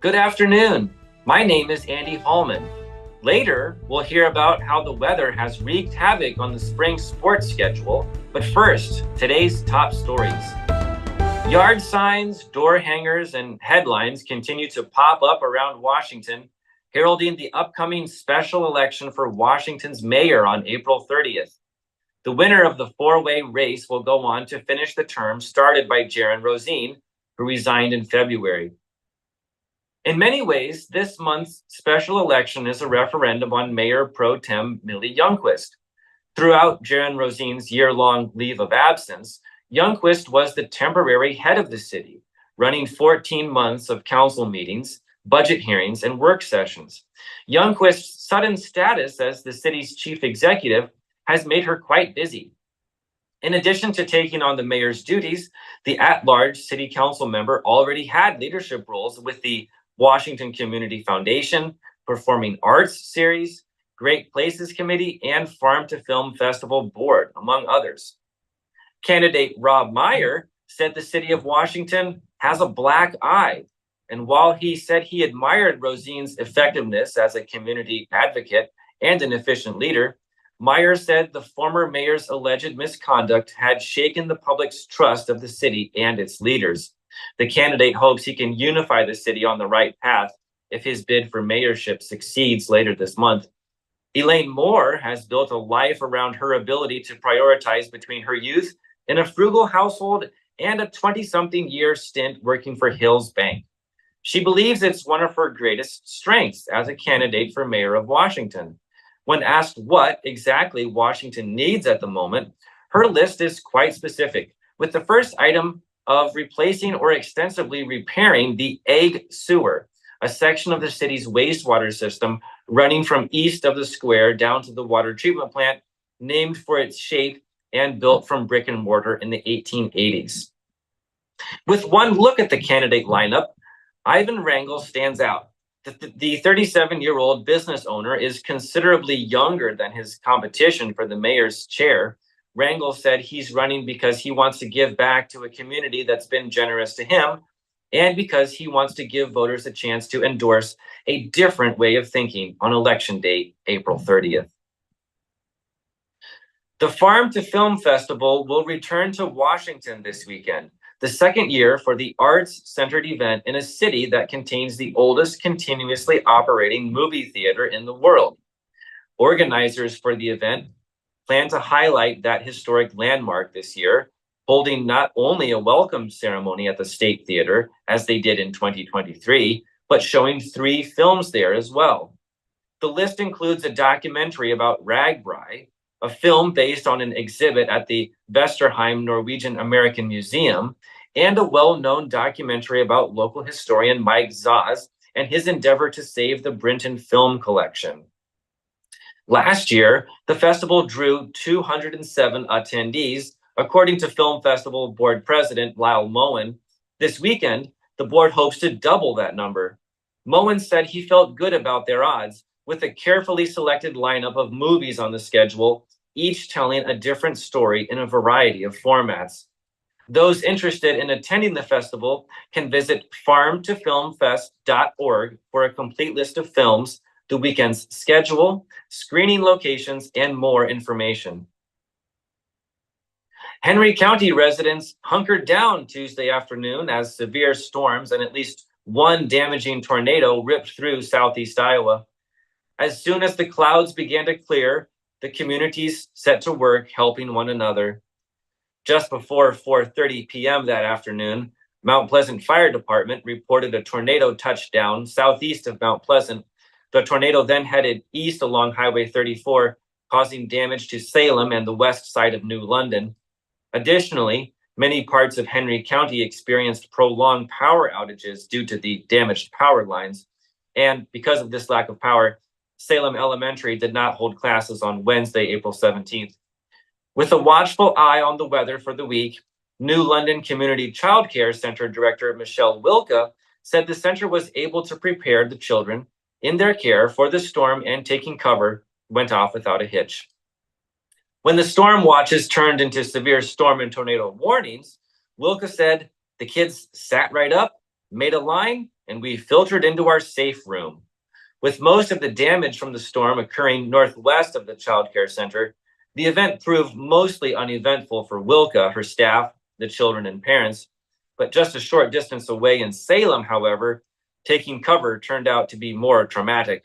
Good afternoon. My name is Andy Hallman. Later, we'll hear about how the weather has wreaked havoc on the spring sports schedule. But first, today's top stories. Yard signs, door hangers, and headlines continue to pop up around Washington, heralding the upcoming special election for Washington's mayor on April 30th. The winner of the four-way race will go on to finish the term started by Jaron Rosine, who resigned in February. In many ways, this month's special election is a referendum on Mayor Pro Tem Millie Youngquist. Throughout Jaron Rosine's year-long leave of absence, Youngquist was the temporary head of the city, running 14 months of council meetings, budget hearings, and work sessions. Youngquist's sudden status as the city's chief executive has made her quite busy. In addition to taking on the mayor's duties, the at-large city council member already had leadership roles with the Washington Community Foundation, Performing Arts Series, Great Places Committee, and Farm to Film Festival Board, among others. Candidate Rob Meyer said the city of Washington has a black eye. And while he said he admired Rosine's effectiveness as a community advocate and an efficient leader, Meyer said the former mayor's alleged misconduct had shaken the public's trust of the city and its leaders. The candidate hopes he can unify the city on the right path if his bid for mayorship succeeds later this month. Elaine Moore has built a life around her ability to prioritize between her youth in a frugal household and a 20-something-year stint working for Hills Bank. She believes it's one of her greatest strengths as a candidate for mayor of Washington. When asked what exactly Washington needs at the moment, her list is quite specific, with the first item of replacing or extensively repairing the egg sewer, a section of the city's wastewater system running from east of the square down to the water treatment plant, named for its shape and built from brick and mortar in the 1880s. With one look at the candidate lineup, Ivan Rangel stands out. The 37-year-old business owner is considerably younger than his competition for the mayor's chair. Rangel said he's running because he wants to give back to a community that's been generous to him and because he wants to give voters a chance to endorse a different way of thinking on election day, April 30th. The Farm to Film Festival will return to Washington this weekend, the second year for the arts-centered event in a city that contains the oldest continuously operating movie theater in the world. Organizers for the event plan to highlight that historic landmark this year, holding not only a welcome ceremony at the State Theater, as they did in 2023, but showing 3 films there as well. The list includes a documentary about Ragbri, a film based on an exhibit at the Vesterheim Norwegian American Museum, and a well-known documentary about local historian Mike Zaz and his endeavor to save the Brinton Film Collection. Last year, the festival drew 207 attendees, according to Film Festival Board President Lyle Moen. This weekend, the board hopes to double that number. Moen said he felt good about their odds, with a carefully selected lineup of movies on the schedule, each telling a different story in a variety of formats. Those interested in attending the festival can visit farmtofilmfest.org for a complete list of films, the weekend's schedule, screening locations, and more information. Henry County residents hunkered down Tuesday afternoon as severe storms and at least one damaging tornado ripped through southeast Iowa. As soon as the clouds began to clear, the communities set to work helping one another. Just before 4:30 p.m. that afternoon, Mount Pleasant Fire Department reported a tornado touchdown southeast of Mount Pleasant. The tornado then headed east along Highway 34, causing damage to Salem and the west side of New London. Additionally, many parts of Henry County experienced prolonged power outages due to the damaged power lines. And because of this lack of power, Salem Elementary did not hold classes on Wednesday, April 17th. With a watchful eye on the weather for the week, New London Community Child Care Center Director Michelle Wilka said the center was able to prepare the children in their care for the storm, and taking cover went off without a hitch. When the storm watches turned into severe storm and tornado warnings, Wilka said the kids sat right up, made a line, and we filtered into our safe room. With most of the damage from the storm occurring northwest of the child care center, the event proved mostly uneventful for Wilka, her staff, the children, and parents. But just a short distance away in Salem, however, taking cover turned out to be more traumatic.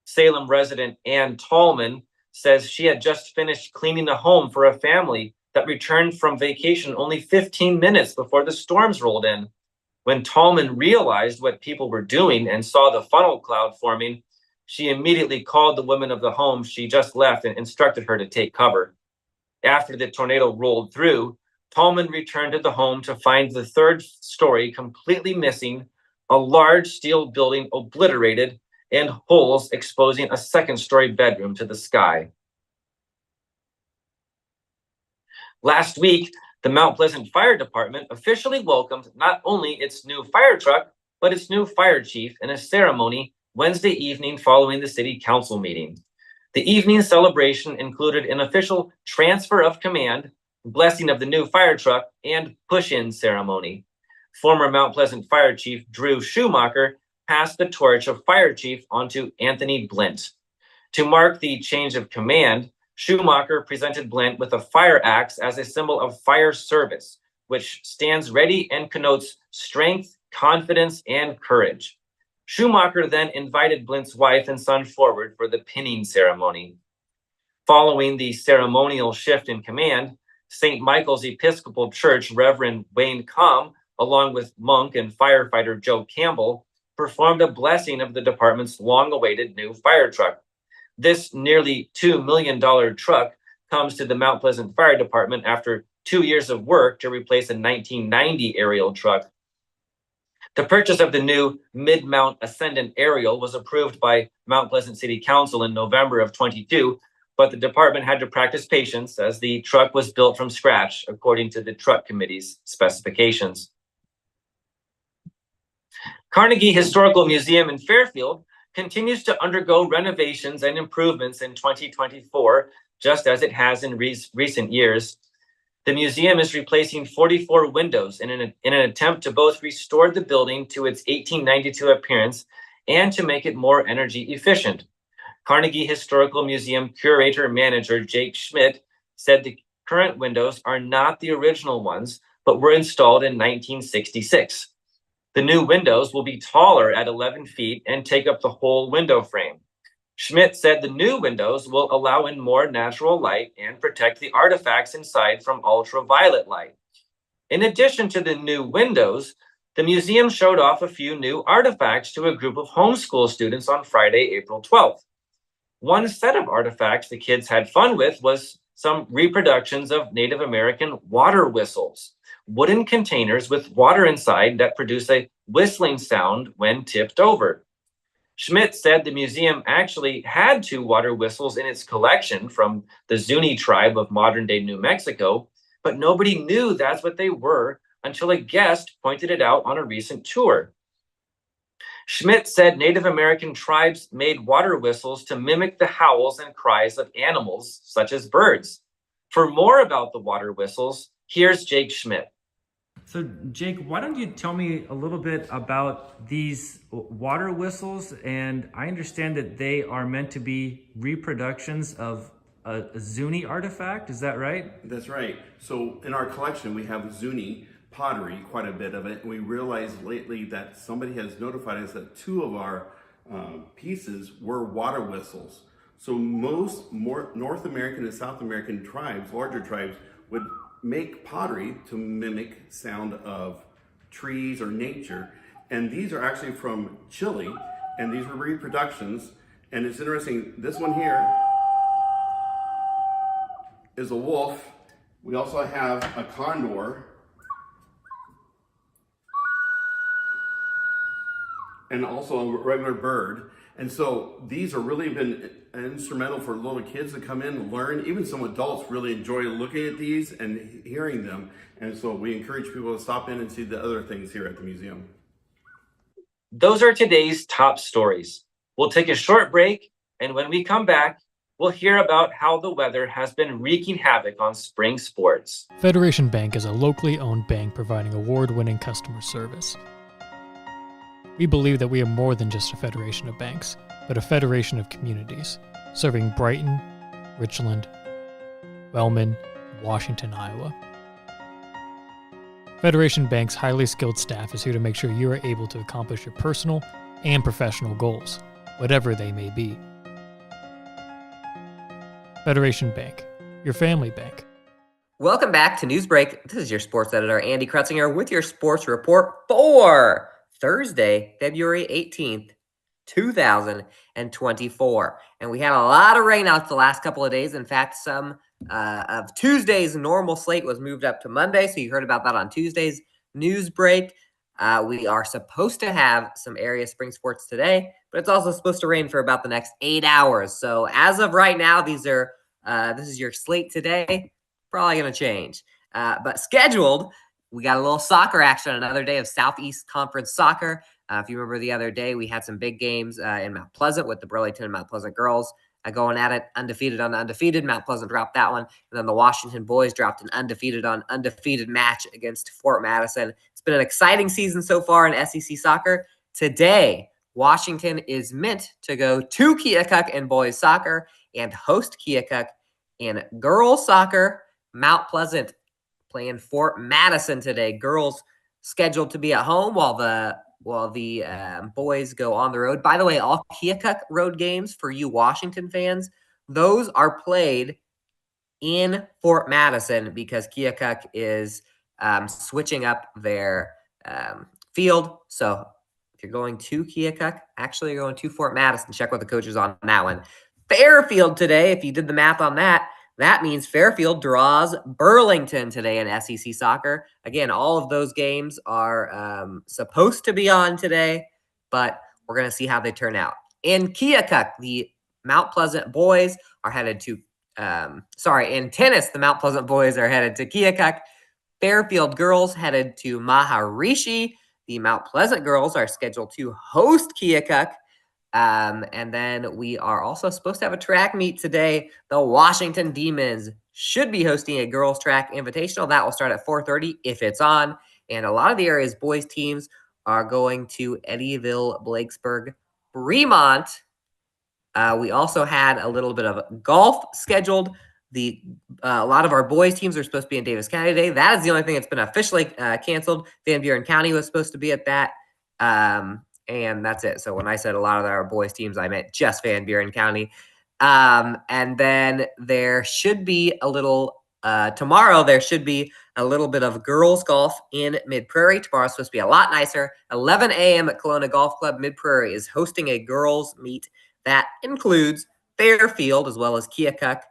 Salem resident Ann Tallman says she had just finished cleaning a home for a family that returned from vacation only 15 minutes before the storms rolled in. When Tallman realized what people were doing and saw the funnel cloud forming, she immediately called the woman of the home she just left and instructed her to take cover. After the tornado rolled through, Tallman returned to the home to find the third story completely missing, a large steel building obliterated, and holes exposing a second-story bedroom to the sky. Last week, the Mount Pleasant Fire Department officially welcomed not only its new fire truck, but its new fire chief in a ceremony Wednesday evening following the city council meeting. The evening celebration included an official transfer of command, blessing of the new fire truck, and push-in ceremony. Former Mount Pleasant Fire Chief Drew Schumacher passed the torch of fire chief onto Anthony Blint. To mark the change of command, Schumacher presented Blint with a fire axe as a symbol of fire service, which stands ready and connotes strength, confidence, and courage. Schumacher then invited Blint's wife and son forward for the pinning ceremony. Following the ceremonial shift in command, St. Michael's Episcopal Church Reverend Wayne Comm, along with monk and firefighter Joe Campbell, performed a blessing of the department's long-awaited new fire truck. This nearly $2 million truck comes to the Mount Pleasant Fire Department after 2 years of work to replace a 1990 aerial truck. The purchase of the new Mid-Mount Ascendant aerial was approved by Mount Pleasant City Council in November of 22, but the department had to practice patience as the truck was built from scratch according to the truck committee's specifications. Carnegie Historical Museum in Fairfield continues to undergo renovations and improvements in 2024, just as it has in recent years. The museum is replacing 44 windows in an attempt to both restore the building to its 1892 appearance and to make it more energy efficient. Carnegie Historical Museum curator-manager Jake Schmidt said the current windows are not the original ones, but were installed in 1966. The new windows will be taller at 11 feet and take up the whole window frame. Schmidt said the new windows will allow in more natural light and protect the artifacts inside from ultraviolet light. In addition to the new windows, the museum showed off a few new artifacts to a group of homeschool students on Friday, April 12th. One set of artifacts the kids had fun with was some reproductions of Native American water whistles, wooden containers with water inside that produce a whistling sound when tipped over. Schmidt said the museum actually had 2 water whistles in its collection from the Zuni tribe of modern-day New Mexico, but nobody knew that's what they were until a guest pointed it out on a recent tour. Schmidt said Native American tribes made water whistles to mimic the howls and cries of animals, such as birds. For more about the water whistles, here's Jake Schmidt. So Jake, why don't you tell me a little bit about these water whistles? And I understand that they are meant to be reproductions of a Zuni artifact. Is that right? That's right. So in our collection, we have Zuni pottery, quite a bit of it. And we realized lately that somebody has notified us that 2 of our pieces were water whistles. So most North American and South American tribes, larger tribes, would make pottery to mimic sound of trees or nature. And these are actually from Chile, and these were reproductions. And it's interesting, this one here is a wolf. We also have a condor, and also a regular bird. And so these have really been instrumental for little kids to come in and learn. Even some adults really enjoy looking at these and hearing them. And so we encourage people to stop in and see the other things here at the museum. Those are today's top stories. We'll take a short break, and when we come back, we'll hear about how the weather has been wreaking havoc on spring sports. Federation Bank is a locally owned bank providing award-winning customer service. We believe that we are more than just a federation of banks, but a federation of communities, serving Brighton, Richland, Wellman, and Washington, Iowa. Federation Bank's highly skilled staff is here to make sure you are able to accomplish your personal and professional goals, whatever they may be. Federation Bank, your family bank. Welcome back to Newsbreak. This is your sports editor, Andy Krutzinger, with your sports report for Thursday, February 18th, 2024. And we had a lot of rainouts the last couple of days. In fact, some of Tuesday's normal slate was moved up to Monday. So you heard about that on Tuesday's Newsbreak. We are supposed to have some area spring sports today, but it's also supposed to rain for about the next 8 hours. So as of right now, this is your slate today. Probably going to change. But scheduled, we got a little soccer action, another day of Southeast Conference soccer. If you remember the other day, we had some big games in Mount Pleasant with the Burlington and Mount Pleasant girls going at it, undefeated on undefeated. Mount Pleasant dropped that one. And then the Washington boys dropped an undefeated on undefeated match against Fort Madison. It's been an exciting season so far in SEC soccer. Today, Washington is meant to go to Keokuk in boys soccer and host Keokuk in girls soccer. Mount Pleasant playing Fort Madison today. Girls scheduled to be at home while the boys go on the road. By the way, all Keokuk road games for you Washington fans, those are played in Fort Madison because Keokuk is switching up their field. So if you're going to Keokuk, actually you're going to Fort Madison. Check with the coaches on that one. Fairfield today, if you did the math on that, that means Fairfield draws Burlington today in SEC soccer. Again, all of those games are supposed to be on today, but we're going to see how they turn out. In Keokuk, the Mount Pleasant boys are headed to, in tennis, the Mount Pleasant boys are headed to Keokuk. Fairfield girls headed to Maharishi. The Mount Pleasant girls are scheduled to host Keokuk. And then we are also supposed to have a track meet today. The Washington Demons should be hosting a girls track invitational. That will start at 4:30 if it's on. And a lot of the area's boys teams are going to Eddyville, Blakesburg, Fremont. We also had a little bit of golf scheduled. A lot of our boys teams are supposed to be in Davis County today. That is the only thing that's been officially canceled. Van Buren County was supposed to be at that. And that's it. So when I said a lot of our boys teams, I meant just Van Buren County. And then there should be a little, tomorrow there should be a little bit of girls golf in Mid-Prairie. Tomorrow's supposed to be a lot nicer. 11 a.m. at Kelowna Golf Club. Mid-Prairie is hosting a girls meet that includes Fairfield as well as Keokuk,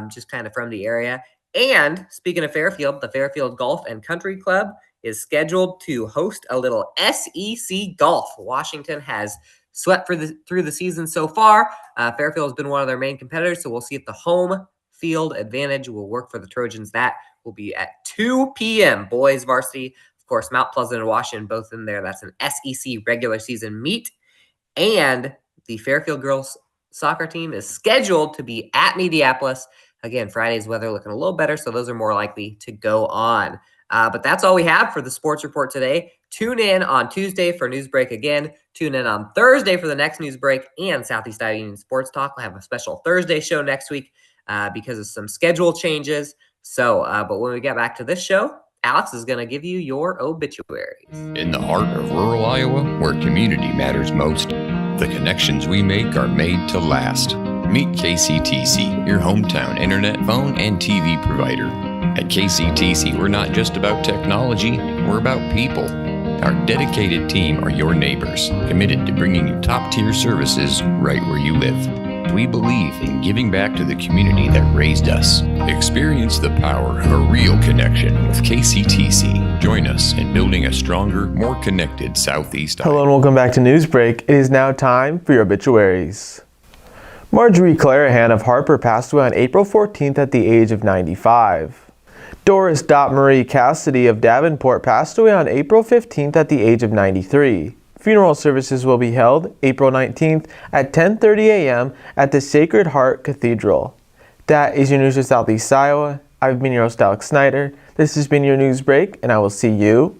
just kind of from the area. And speaking of Fairfield, the Fairfield Golf and Country Club is scheduled to host a little SEC golf. Washington has swept through the season so far. Fairfield has been one of their main competitors, so we'll see if the home field advantage will work for the Trojans. That will be at 2 p.m. Boys varsity. Of course, Mount Pleasant and Washington both in there. That's an SEC regular season meet. And the Fairfield girls soccer team is scheduled to be at Mediapolis. Again, Friday's weather looking a little better, so those are more likely to go on. But that's all we have for the sports report today. Tune in on Tuesday for Newsbreak again. Tune in on Thursday for the next Newsbreak and Southeast Iowa Union Sports Talk. We'll have a special Thursday show next week because of some schedule changes. So, but when we get back to this show, Alex is going to give you your obituaries. In the heart of rural Iowa, where community matters most, the connections we make are made to last. Meet KCTC, your hometown internet, phone, and TV provider. At KCTC, we're not just about technology, we're about people. Our dedicated team are your neighbors, committed to bringing you top-tier services right where you live. We believe in giving back to the community that raised us. Experience the power of a real connection with KCTC. Join us in building a stronger, more connected Southeast Iowa. Hello and welcome back to Newsbreak. It is now time for your obituaries. Marjorie Clarahan of Harper passed away on April 14th at the age of 95. Doris Dot Marie Cassidy of Davenport passed away on April 15th at the age of 93. Funeral services will be held April 19th at 10:30 a.m. at the Sacred Heart Cathedral. That is your news of Southeast Iowa. I've been your host, Alex Snyder. This has been your News Break, and I will see you